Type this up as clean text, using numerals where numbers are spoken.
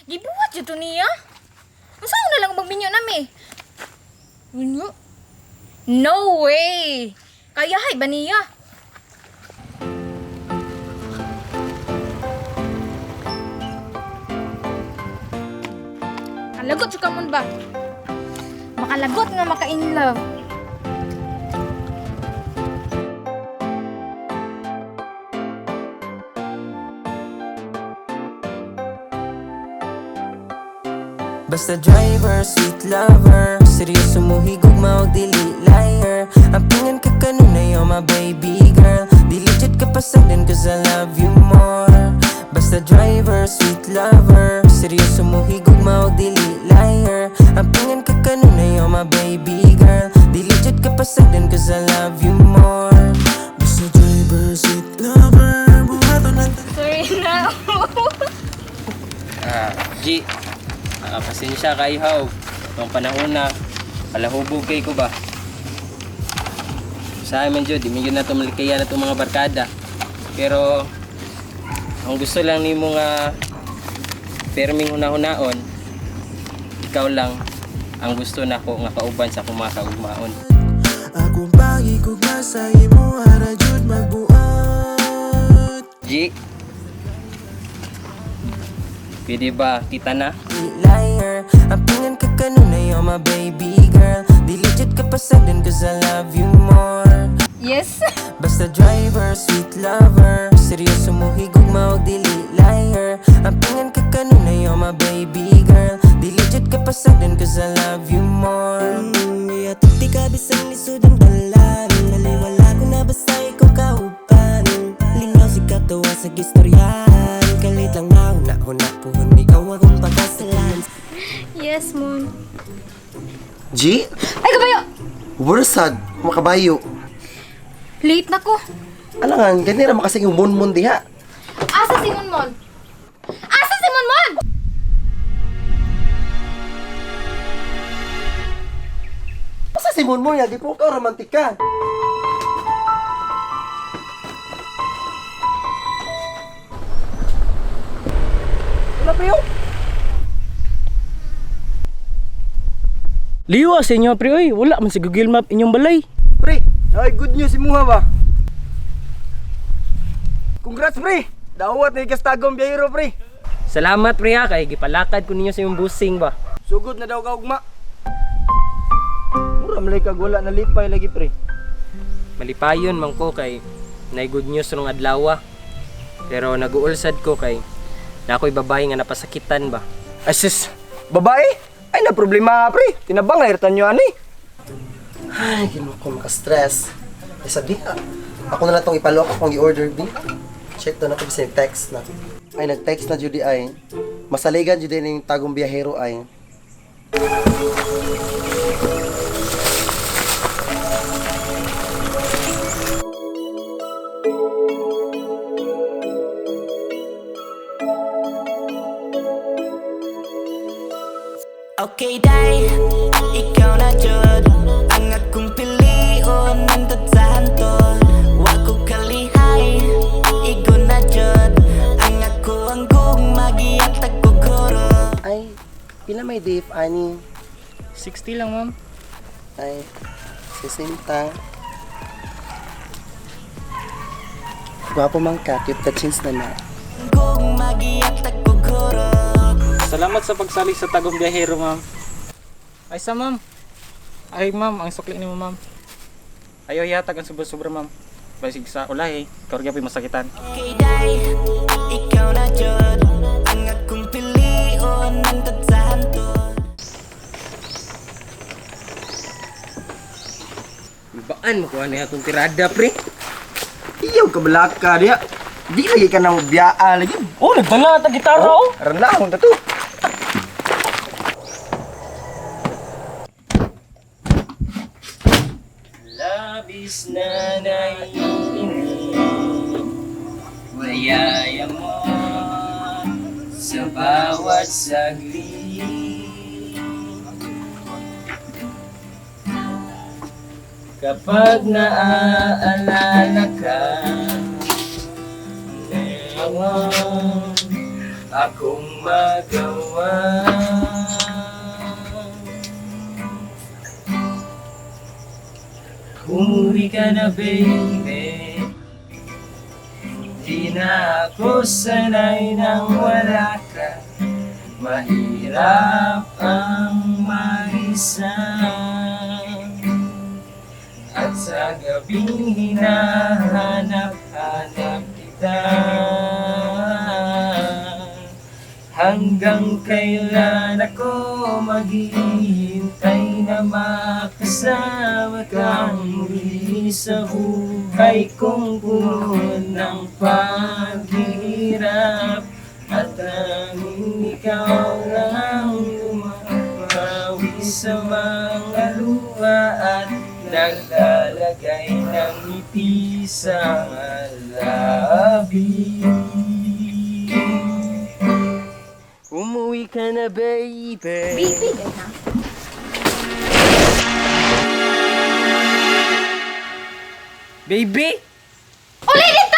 Gibuhat jud to niya. Unsaon na lang magminyo nami? Minyo? No way. Kayahay ba niya? Lagot siya kamon ba? Makalagot nga maka-in-love. Basta driver, sweet lover, seryoso mo higog mao dili liar. Apingan ka kanunay, oh my baby girl. Di legit ka pasagdan cause I love you more. Basta driver, sweet lover, seryoso mo higog mao dili liar. Apingan ka kanunay, oh my baby girl. Di legit ka pasagdan cause I love you more. Basta driver, sweet lover, buhaton ang Sorry na. G, pasensya kayo haw. Nung panahon na, palahubog kay ko ba? Sa amin Jud, di mo yun na tumalikaya na itong mga barkada. Pero, ang gusto lang ni mo nga perming hunahon, ikaw lang ang gusto na ko nga kauban sa kumakaugmaon. akong pagikugma sa imo, ara jud magbuot. G, pwede ba kita na? Liar, apingan ka kanunay, oh my baby girl. Di legit ka pasagdan cause I love you more. Yes. Basta driver, sweet lover, seryoso mo higog mao dili liar. Apingan ka kanunay, oh my baby girl. Di legit ka pasagdan cause I love you more. Iyatot di ka bisang lisod ang dalan. Naliwala ko na basta ikaw kauban. Linaw si katawa sa gistoryan. Kalit lang na huna puhon, ikaw akong pagkasalan. Yes, Moon. G? Ay, kabayo! Wursad, makabayo. Late na ko. Alangan, ganira makasing yung mon diha. Asa si Monmon? Asa si Monmon? Basta si mon ya, di po ka romantik ka. Wala pa yun. Liwa sa inyo pre oy, wala man sa Google Map inyong balay. Pre, ay good news si Muha ba? Congrats pre! Dawat na ikastagong biyahiro pre! Salamat pre ha, kay gipalakad ko ninyo sa yung busing ba. Sugod na daw ka ugma. Mura malay kag wala na lipay lagi pre. Malipayon man ko kay nay good news rong adlaw. Pero naguulsad ko kay na ako'y babae nga napasakitan ba. Asus, babae? Ay na problema pre, tinabang airtan nyo ani. Ay, gino ko maka-stress. Ay, sabi ka. Ako na lang itong ipalok akong i-order din. Check to na ko kasi text na. Ay, nag-text na Judy ay. Masaligan Judy ng tagong biyahero ay. Okay, day, ikaw na jud ang akong pilion, nandot sa hantod. Wa ko kalihay, igo na jud ang ako ang gumagiyatag ko goro. Ay, pila may date, ani? 60 lang ma'am. Ay, 60. Gwapo man ka, cute ka chins na na. Gumagiyatag ko goro. Salamat sa pagsali sa tagong biyahero ma'am. Ay sa ma'am. Ay ma'am, ang sukli ni mo ma'am. Ayaw yatag ang sobra-sobra ma'am. Basig sa ulahi, kaurya po'y masakitan. Okay, day, ikaw na jud ang akong pilion, nandot sa hantod. Baan mo ko ano atong tirada pre? Iyaw ka balaka diha. Di lagi ka nang biyaan lagi. Oh, nagdala ta gitara oh. Aram na akong tato. Labis na naiinip, mayaya mo sa bawat saglit. Kapag naaalala ka, akong magawa. Umuwi ka na baby, di na ako sanay nang wala ka. Mahirap ang mag-isa, at sa gabing hinahanap-hanap kita. Hanggang kailan ako maghihintay na makasama kang muli sa buhay kong puno ng paghihirap. At tanging ikaw lang umapawi sa mga luha at naglalagay ng ngiti sa labi. Umuwi ka na baby. Baby, na. Baby! Ulit